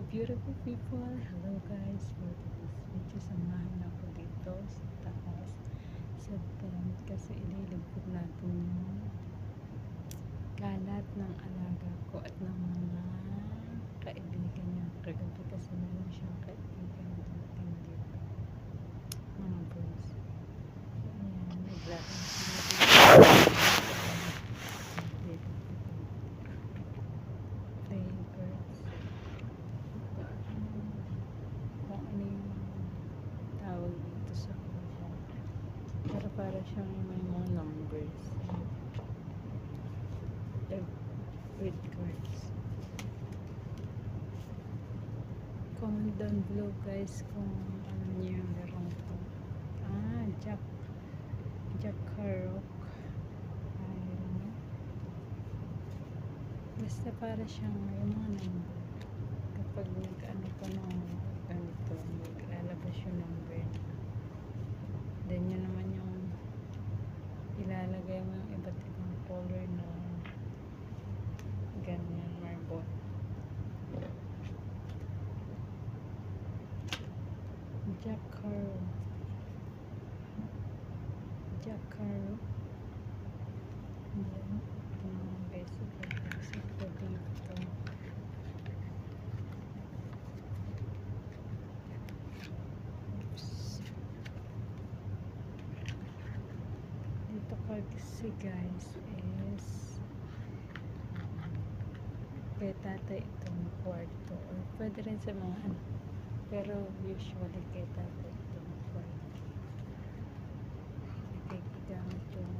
beautiful people. Hello guys, for this video samahan ako dito sa taas sa tent kasi ililigpit natin yung kalat ng alaga ko at ng mga kaibigan niya. Kagabi kasi meron siyang kaibigan na dumating dito, mga boys. Ayan, naglaro sila dito. Flavors. Kung ano yung tawag dito sa kuha. Pero para siyang may mga numbers. With cards. Comment down below guys kung ano niyo yung larong ko. Jack Harrock. I don't know. Basta para siyang may mga number. Kapag nag-ano ko ng ganito, maglalabas yung number. Then yun naman yung ilalagay mo yung iba't ibang color na ganyan, marble. Jack Harrock. Then, ito mga basic ko dito. Oops. Dito kasi guys is kay tatay itong kwarto or pwede rin sa mga anak, pero usually kay tatay itong kwarto. Nakikigamit yung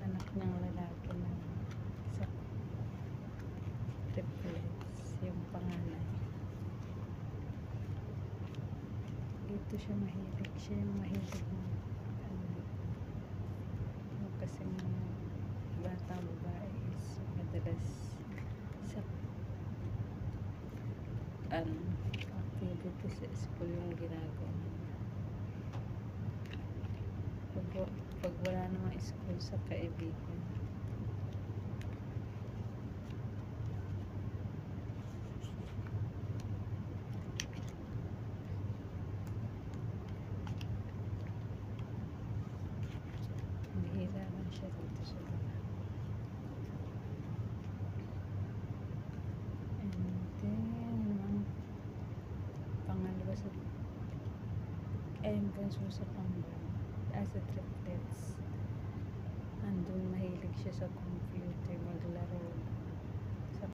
anak niyang lalaki na sa triplets, yung panganay. Dito siya mahilig, siya yung mahilig na kasi ng batang babae is madalas sa activity sa school yung ginagawa. Pag wala namang school sa kaibigan, bihira lang siya dito sa bahay. And then naman pangalawa sa ayun bunso sa pangalawa as a triplets, andun mahilig siya sa computer, maglaro